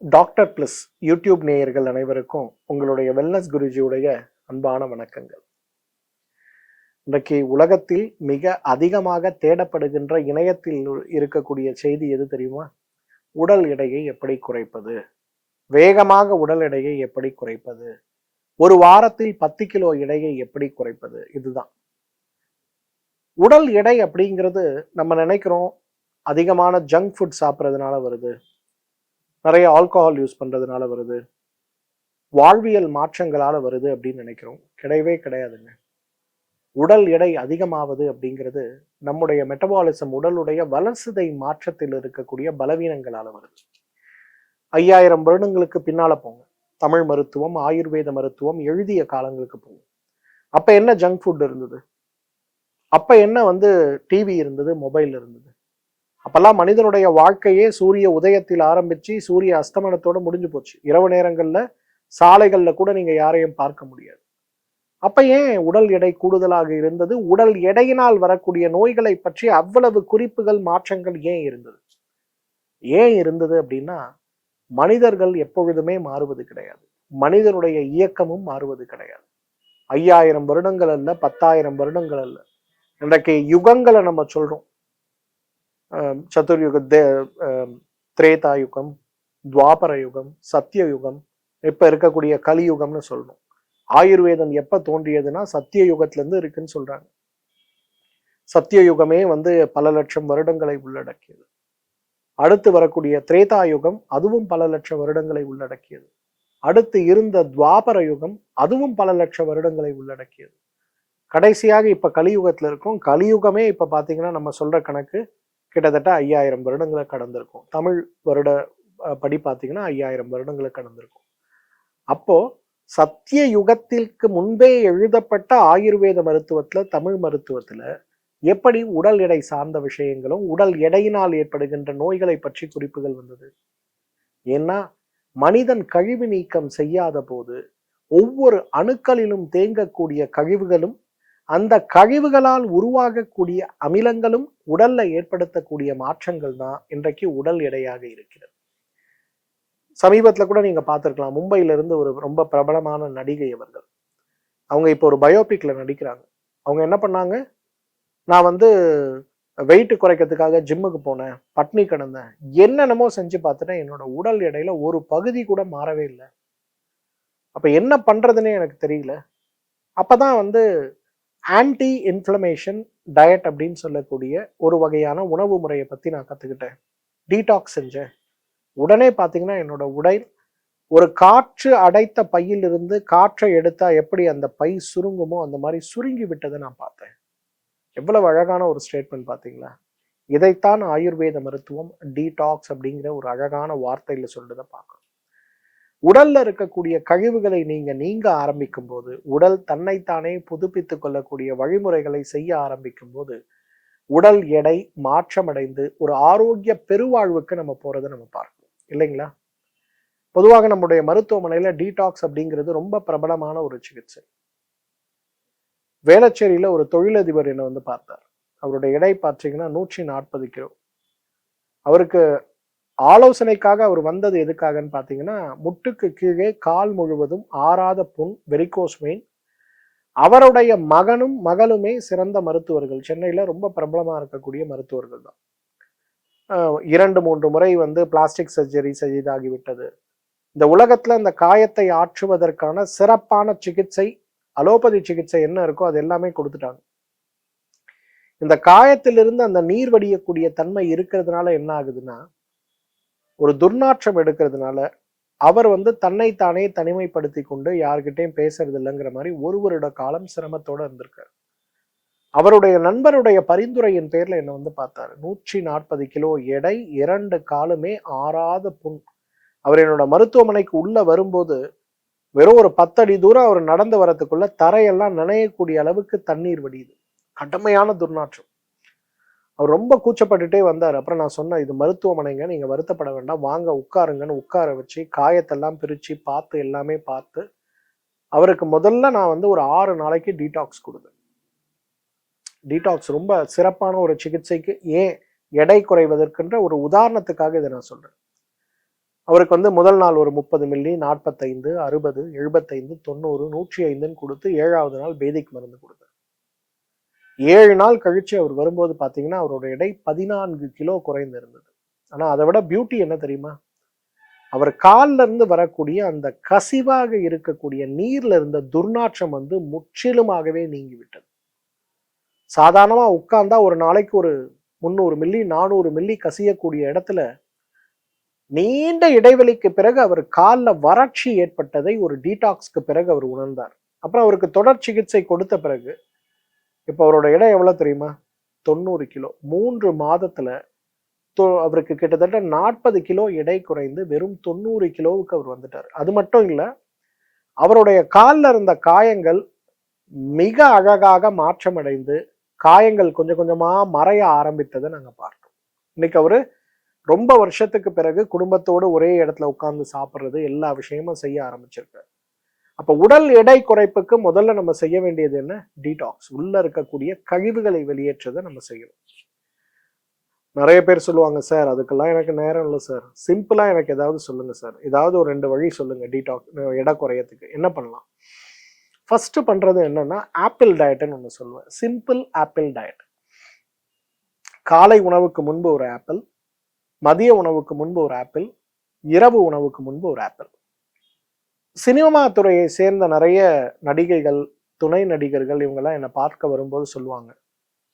Doctor plus YouTube நேயர்கள் அனைவருக்கும் உங்களுடைய வெல்னஸ் குருஜியுடைய அன்பான வணக்கங்கள். இன்றைக்கு உலகத்தில் மிக அதிகமாக தேடப்படுகின்ற இணையத்தில் இருக்கக்கூடிய செய்தி எது தெரியுமா? உடல் எடையை எப்படி குறைப்பது, வேகமாக உடல் எடையை எப்படி குறைப்பது, ஒரு வாரத்தில் 10 கிலோ எடையை எப்படி குறைப்பது. இதுதான் உடல் எடை அப்படிங்கிறது. நம்ம நினைக்கிறோம் அதிகமான ஜங்க் ஃபுட் சாப்பிட்றதுனால வருது, நிறைய ஆல்கஹால் யூஸ் பண்றதுனால வருது, வாழ்வியல் மாற்றங்களால வருது அப்படின்னு நினைக்கிறோம். கிடையவே கிடையாதுங்க. உடல் எடை அதிகமாவது அப்படிங்கிறது நம்முடைய மெட்டபாலிசம், உடலுடைய வளர்சிதை மாற்றத்தில் இருக்கக்கூடிய பலவீனங்களால வருது. 5000 வருடங்களுக்கு பின்னால போங்க, தமிழ் மருத்துவம், ஆயுர்வேத மருத்துவம் எழுதிய காலங்களுக்கு போகும். அப்ப என்ன ஜங்க் ஃபுட் இருந்தது? அப்ப என்ன டிவி இருந்தது, மொபைல் இருந்தது. அப்பெல்லாம் மனிதனுடைய வாழ்க்கையே சூரிய உதயத்தில் ஆரம்பிச்சு சூரிய அஸ்தமனத்தோட முடிஞ்சு போச்சு. இரவு நேரங்கள்ல சாலைகள்ல கூட நீங்க யாரையும் பார்க்க முடியாது. அப்ப ஏன் உடல் எடை கூடுதலாக இருந்தது? உடல் எடையினால் வரக்கூடிய நோய்களை பற்றி அவ்வளவு குறிப்புகள், மாற்றங்கள் ஏன் இருந்தது? ஏன் இருந்தது அப்படின்னா, மனிதர்கள் எப்பொழுதுமே மாறுவது கிடையாது, மனிதனுடைய இயக்கமும் மாறுவது கிடையாது. 5000 வருடங்கள் அல்ல, 10,000 வருடங்கள் அல்ல, இன்றைக்கு யுகங்களை நம்ம சொல்றோம். சதுர்யுக, திரேதா யுகம், துவாபர யுகம், சத்திய யுகம், இப்ப இருக்கக்கூடிய கலியுகம்னு சொல்லணும். ஆயுர்வேதம் எப்ப தோன்றியதுன்னா சத்திய யுகத்துல இருந்து இருக்குன்னு சொல்றாங்க. சத்திய யுகமே பல லட்சம் வருடங்களை உள்ளடக்கியது. அடுத்து வரக்கூடிய திரேதா யுகம், அதுவும் பல லட்சம் வருடங்களை உள்ளடக்கியது. அடுத்து இருந்த துவாபர யுகம், அதுவும் பல லட்சம் வருடங்களை உள்ளடக்கியது. கடைசியாக இப்ப கலியுகத்துல இருக்கும். கலியுகமே இப்ப பாத்தீங்கன்னா நம்ம சொல்ற கணக்கு கிட்டத்தட்ட 5000 வருடங்களை கடந்திருக்கும். தமிழ் வருட படி பாத்தீங்கன்னா 5000 வருடங்களை கடந்திருக்கும். அப்போ சத்திய யுகத்திற்கு முன்பே எழுதப்பட்ட ஆயுர்வேத மருத்துவத்துல, தமிழ் மருத்துவத்துல எப்படி உடல் எடை சார்ந்த விஷயங்களும் உடல் எடையினால் ஏற்படுகின்ற நோய்களை பற்றி குறிப்புகள் வந்தது? ஏன்னா மனிதன் கழிவு நீக்கம் செய்யாத போது ஒவ்வொரு அணுக்களிலும் தேங்கக்கூடிய கழிவுகளும், அந்த கழிவுகளால் உருவாகக்கூடிய அமிலங்களும் உடல்ல ஏற்படுத்தக்கூடிய மாற்றங்கள் தான் இன்றைக்கு உடல் எடையாக இருக்கிறது. சமீபத்துல கூட நீங்க பார்த்திருக்கலாம், மும்பையில இருந்து ஒரு ரொம்ப பிரபலமான நடிகை அவர்கள். அவங்க இப்போ ஒரு பயோபிக்ல நடிக்கிறாங்க. அவங்க என்ன பண்ணாங்க, நான் வெயிட் குறைக்கிறதுக்காக ஜிம்முக்கு போனேன், பட்னி கிடந்தேன், என்னென்னமோ செஞ்சு பார்த்துட்டேன், என்னோட உடல் எடையில ஒரு பகுதி கூட மாறவே இல்லை. அப்ப என்ன பண்றதுன்னே எனக்கு தெரியல. அப்பதான் ஆன்டி இன்ஃப்ளமேஷன் டயட் அப்படின்னு சொல்லக்கூடிய ஒரு வகையான உணவு முறையை பத்தி நான் கத்துக்கிட்டேன். டீடாக்ஸ் செஞ்சேன். உடனே பாத்தீங்கன்னா என்னோட உடல் ஒரு காற்று அடைத்த பையிலிருந்து காற்றை எடுத்தா எப்படி அந்த பை சுருங்குமோ அந்த மாதிரி சுருங்கி விட்டதை நான் பார்த்தேன். எவ்வளவு அழகான ஒரு ஸ்டேட்மெண்ட் பாத்தீங்களா? இதைத்தான் ஆயுர்வேத மருத்துவம் டீடாக்ஸ் அப்படிங்கிற ஒரு அழகான வார்த்தையில சொல்றதை பார்க்கணும். உடல்ல இருக்கக்கூடிய கழிவுகளை நீங்க ஆரம்பிக்கும் போது, உடல் தன்னைத்தானே புதுப்பித்துக் கொள்ளக்கூடிய வழிமுறைகளை செய்ய ஆரம்பிக்கும் போது, உடல் எடை மாற்றமடைந்து ஒரு ஆரோக்கிய பெருவாழ்வுக்கு நம்ம போறதை நம்ம பார்க்கணும், இல்லைங்களா? பொதுவாக நம்முடைய மருத்துவமனையில டீடாக்ஸ் அப்படிங்கிறது ரொம்ப பிரபலமான ஒரு சிகிச்சை. வேளச்சேரியில ஒரு தொழிலதிபர் என்ன பார்த்தார். அவருடைய எடை பார்த்தீங்கன்னா 140 கிலோ. அவருக்கு ஆலோசனைக்காக அவர் வந்தது எதுக்காகன்னு பார்த்தீங்கன்னா, முட்டுக்கு கீழே கால் முழுவதும் ஆறாத புண், வெரிகோஸ் வெயின். அவருடைய மகனும் மகளுமே சிறந்த மருத்துவர்கள். சென்னையில ரொம்ப பிரபலமா இருக்கக்கூடிய மருத்துவர்கள் தான். 2-3 முறை பிளாஸ்டிக் சர்ஜரி செய்தாகிவிட்டது. இந்த உலகத்துல இந்த காயத்தை ஆற்றுவதற்கான சிறப்பான சிகிச்சை, அலோபதி சிகிச்சை என்ன இருக்கோ அது எல்லாமே கொடுத்துட்டாங்க. இந்த காயத்திலிருந்து அந்த நீர் வடியக்கூடிய தன்மை இருக்கிறதுனால என்ன ஆகுதுன்னா, ஒரு துர்நாற்றம் எடுக்கிறதுனால அவர் தன்னைத்தானே தனிமைப்படுத்தி கொண்டு யார்கிட்டையும் பேசுறது இல்லைங்கிற மாதிரி ஒரு வருட காலம் சிரமத்தோட இருந்திருக்காரு. அவருடைய நண்பருடைய பரிந்துரையின் பேர்ல என்ன பார்த்தாரு. 140 கிலோ எடை, 2 காலுமே ஆறாத புண். அவர் என்னோட மருத்துவமனைக்கு உள்ள வரும்போது வெறும் ஒரு 10 அடி தூரம் அவர் நடந்து வரதுக்குள்ள தரையெல்லாம் நனையக்கூடிய அளவுக்கு தண்ணீர் வடியுது. கடுமையான துர்நாற்றம். அவர் ரொம்ப கூச்சப்பட்டுட்டே வந்தார். அப்புறம் நான் சொன்னேன், இது மருத்துவமனைங்க, நீங்க வருத்தப்பட வேண்டாம், வாங்க உட்காருங்கன்னு உட்கார வச்சு காயத்தெல்லாம் பிரிச்சு பார்த்து எல்லாமே பார்த்து அவருக்கு முதல்ல நான் ஒரு 6 நாளைக்கு டீடாக்ஸ் கொடுத்தேன். டீடாக்ஸ் ரொம்ப சிறப்பான ஒரு சிகிச்சைக்கு, ஏன் எடை குறைவதற்குன்ற ஒரு உதாரணத்துக்காக இதை நான் சொல்றேன். அவருக்கு வந்து முதல் நாள் ஒரு 30 மில்லி, 45, 60, 75, 90, 105ன்னு கொடுத்து 7வது நாள் பேதிக் மருந்து கொடுத்தார். 7 நாள் கழிச்சு அவர் வரும்போது பாத்தீங்கன்னா அவரோட எடை 14 கிலோ குறைந்து இருந்தது. ஆனா அதை விட பியூட்டி என்ன தெரியுமா? அவர் கால்ல இருந்து வரக்கூடிய அந்த கசிவாக இருக்கக்கூடிய நீர்ல இருந்த துர்நாற்றம் வந்து முற்றிலுமாகவே நீங்கிவிட்டது. சாதாரணமா உட்கார்ந்தா ஒரு நாளைக்கு ஒரு 300 மில்லி 400 மில்லி கசியக்கூடிய இடத்துல நீண்ட இடைவெளிக்கு பிறகு அவர் காலில் வறட்சி ஏற்பட்டதை ஒரு டீடாக்ஸ்க்கு பிறகு அவர் உணர்ந்தார். அப்புறம் அவருக்கு தொடர் சிகிச்சை கொடுத்த பிறகு இப்போ அவரோட எடை எவ்வளவு தெரியுமா? 90 கிலோ. 3 மாதத்துல அவருக்கு கிட்டத்தட்ட 40 கிலோ எடை குறைந்து வெறும் 90 கிலோவுக்கு அவர் வந்துட்டார். அது மட்டும் இல்ல, அவருடைய காலில் இருந்த காயங்கள் மிக அழகாக மாற்றமடைந்து காயங்கள் கொஞ்சம் கொஞ்சமா மறைய ஆரம்பித்ததை நாங்க பார்த்தோம். இன்னைக்கு அவரு ரொம்ப வருஷத்துக்கு பிறகு குடும்பத்தோடு ஒரே இடத்துல உட்கார்ந்து சாப்பிட்றது எல்லா விஷயமும் செய்ய ஆரம்பிச்சிருக்காரு. அப்ப உடல் எடை குறைப்புக்கு முதல்ல நம்ம செய்ய வேண்டியது என்ன? டீடாக்ஸ். உள்ள இருக்கக்கூடிய கழிவுகளை வெளியேற்றதை நம்ம செய்யணும். நிறைய பேர் சொல்லுவாங்க, சார் அதுக்கெல்லாம் எனக்கு நேரம் இல்லை சார், சிம்பிளா எனக்கு ஏதாவது சொல்லுங்க சார், ஏதாவது ஒரு 2 வழி சொல்லுங்க டீடாக்ஸ் எடை குறையத்துக்கு. என்ன பண்ணலாம்? ஃபர்ஸ்ட் பண்றது என்னன்னா ஆப்பிள் டயட்னு ஒன்று சொல்லுவேன். Simple apple diet. காலை உணவுக்கு முன்பு ஒரு ஆப்பிள், மதிய உணவுக்கு முன்பு ஒரு ஆப்பிள், இரவு உணவுக்கு முன்பு ஒரு ஆப்பிள். சினிமா துறையை சேர்ந்த நிறைய நடிகைகள், துணை நடிகர்கள் இவங்கெல்லாம் என்னை பார்க்க வரும்போது சொல்லுவாங்க,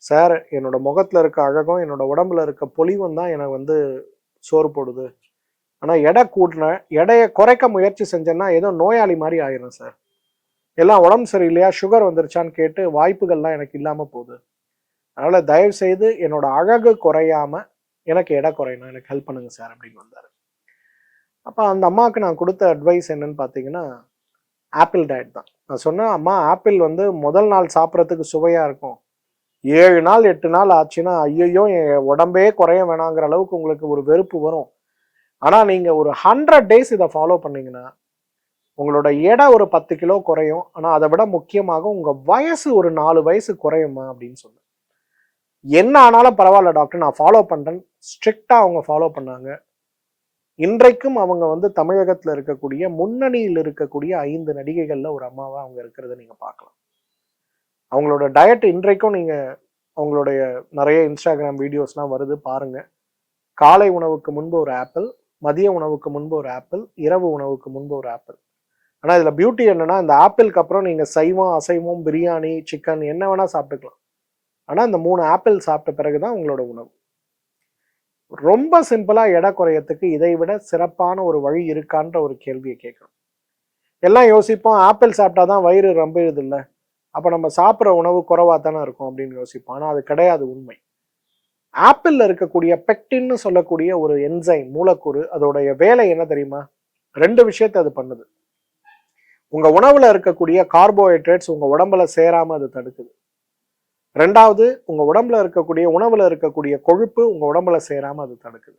சார் என்னோட முகத்துல இருக்க அழகும் என்னோட உடம்புல இருக்க பொலிவும் தான் எனக்கு வந்து சோறு போடுது. ஆனா எடையை குறைக்க முயற்சி செஞ்சேன்னா ஏதோ நோயாளி மாதிரி ஆயிரும் சார். எல்லாம் உடம்பு சரியில்லையா, சுகர் வந்துருச்சான்னு கேட்டு வாய்ப்புகள்லாம் எனக்கு இல்லாம போகுது. அதனால தயவு செய்து என்னோட அழகு குறையாம எனக்கு எடை குறையணும், எனக்கு ஹெல்ப் பண்ணுங்க சார் அப்படின்னு வந்தாரு. அப்ப அந்த அம்மாவுக்கு நான் கொடுத்த அட்வைஸ் என்னன்னு பாத்தீங்கன்னா ஆப்பிள் டயட் தான். நான் சொன்னேன், அம்மா ஆப்பிள் வந்து முதல் நாள் சாப்பிட்றதுக்கு சுவையா இருக்கும், 7 நாள் 8 நாள் ஆச்சுன்னா ஐயோ என் உடம்பே குறைய வேணாங்கிற அளவுக்கு உங்களுக்கு ஒரு வெறுப்பு வரும். ஆனா நீங்க ஒரு 100 டேஸ் இதை ஃபாலோ பண்ணீங்கன்னா உங்களோட எடை ஒரு 10 கிலோ குறையும். ஆனா அதை விட முக்கியமாக உங்க வயசு ஒரு 4 வயசு குறையுமா அப்படின்னு சொன்னேன். என்ன ஆனாலும் பரவாயில்ல டாக்டர், நான் ஃபாலோ பண்றேன். ஸ்ட்ரிக்டா அவங்க ஃபாலோ பண்ணாங்க. இன்றைக்கும் அவங்க வந்து தமிழகத்துல இருக்கக்கூடிய முன்னணியில் இருக்கக்கூடிய 5 நடிகைகள்ல ஒரு அம்மாவா அவங்க இருக்கிறத நீங்க பார்க்கலாம். அவங்களோட டயட் இன்றைக்கும் நீங்க அவங்களுடைய நிறைய இன்ஸ்டாகிராம் வீடியோஸ்லாம் வருது பாருங்க. காலை உணவுக்கு முன்பு ஒரு ஆப்பிள், மதிய உணவுக்கு முன்பு ஒரு ஆப்பிள், இரவு உணவுக்கு முன்பு ஒரு ஆப்பிள். ஆனா இதுல பியூட்டி என்னன்னா, இந்த ஆப்பிளுக்கு அப்புறம் நீங்க சைவம் அசைவம் பிரியாணி சிக்கன் என்ன வேணா சாப்பிட்டுக்கலாம். ஆனா இந்த 3 ஆப்பிள் சாப்பிட்ட பிறகுதான் உங்களோட உணவு. ரொம்ப சிம்பிளா எடை குறையத்துக்கு இதை விட சிறப்பான ஒரு வழி இருக்கான்ற ஒரு கேள்வியை கேட்கணும். எல்லாம் யோசிப்போம், ஆப்பிள் சாப்பிட்டாதான் வயிறு ரம்பிடுது இல்லை, அப்ப நம்ம சாப்பிட்ற உணவு குறைவா தானே இருக்கும் அப்படின்னு யோசிப்போம். ஆனா அது கிடையாது உண்மை. ஆப்பிள்ல இருக்கக்கூடிய பெக்டின்னு சொல்லக்கூடிய ஒரு என்சைம் மூலக்கூறு, அதோடைய வேலை என்ன தெரியுமா? 2 விஷயத்தை அது பண்ணுது. உங்க உணவுல இருக்கக்கூடிய கார்போஹைட்ரேட்ஸ் உங்க உடம்புல சேராம அது தடுக்குது. 2வது, உங்க உடம்புல இருக்கக்கூடிய உணவுல இருக்கக்கூடிய கொழுப்பு உங்க உடம்புல சேராம அது தடுக்குது.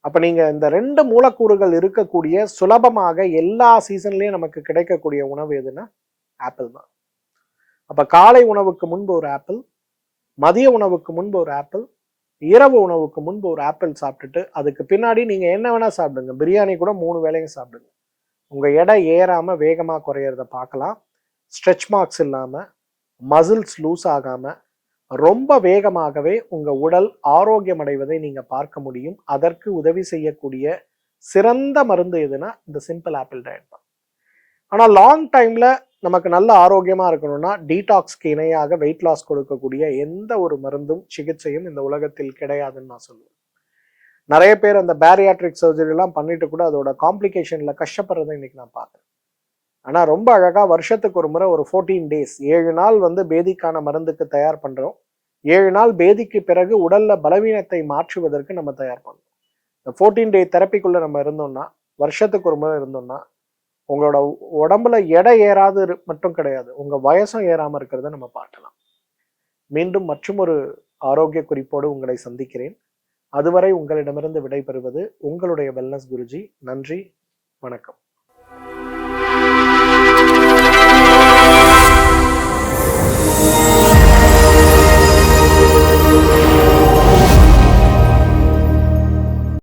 அப்ப நீங்க இந்த 2 மூலக்கூறுகள் இருக்கக்கூடிய சுலபமாக எல்லா சீசன்லயும் நமக்கு கிடைக்கக்கூடிய உணவு எதுன்னா ஆப்பிள் தான். அப்ப காலை உணவுக்கு முன்பு ஒரு ஆப்பிள், மதிய உணவுக்கு முன்பு ஒரு ஆப்பிள், இரவு உணவுக்கு முன்பு ஒரு ஆப்பிள் சாப்பிட்டுட்டு அதுக்கு பின்னாடி நீங்க என்ன வேணா சாப்பிடுங்க. பிரியாணி கூட 3 வேளையும் சாப்பிடுங்க. உங்க எடை ஏறாம வேகமா குறையறத பார்க்கலாம். ஸ்ட்ரெச் மார்க்ஸ் இல்லாம, மசில்ஸ் லூஸ் ஆகாம ரொம்ப வேகமாகவே உங்க உடல் ஆரோக்கியம் அடைவதை நீங்க பார்க்க முடியும். அதற்கு உதவி செய்யக்கூடிய சிறந்த மருந்து எதுனா இந்த சிம்பிள் ஆப்பிள் டயட் தான். ஆனா லாங் டைம்ல நமக்கு நல்ல ஆரோக்கியமா இருக்கணும்னா டீடாக்ஸ்க்கு இணையாக வெயிட் லாஸ் கொடுக்கக்கூடிய எந்த ஒரு மருந்தும் சிகிச்சையும் இந்த உலகத்தில் கிடையாதுன்னு நான் சொல்லுவேன். நிறைய பேர் அந்த பேரியாட்ரிக் சர்ஜரி எல்லாம் பண்ணிட்டு கூட அதோட காம்ப்ளிகேஷன்ல கஷ்டப்படுறதை இன்னைக்கு நான் பார்க்குறேன். ஆனா ரொம்ப அழகா வருஷத்துக்கு ஒரு முறை ஒரு 14 டேஸ் 7 நாள் வந்து பேதிக்கான மருந்துக்கு தயார் பண்றோம். 7 நாள் பேதிக்கு பிறகு உடல்ல பலவீனத்தை மாற்றுவதற்கு நம்ம தயார் பண்றோம். இந்த 14 டே தெரப்பிக்குள்ள நம்ம இருந்தோம்னா, வருஷத்துக்கு ஒரு முறை இருந்தோம்னா, உங்களோட உடம்புல எடை ஏறாது மட்டும் கிடையாது, உங்க வயசும் ஏறாம இருக்கிறத நம்ம பார்க்கலாம். மீண்டும் மற்றும் ஒரு ஆரோக்கிய குறிப்போடு உங்களை சந்திக்கிறேன். அதுவரை உங்களிடமிருந்து விடைபெறுவது உங்களுடைய வெல்னஸ் குருஜி. நன்றி, வணக்கம்.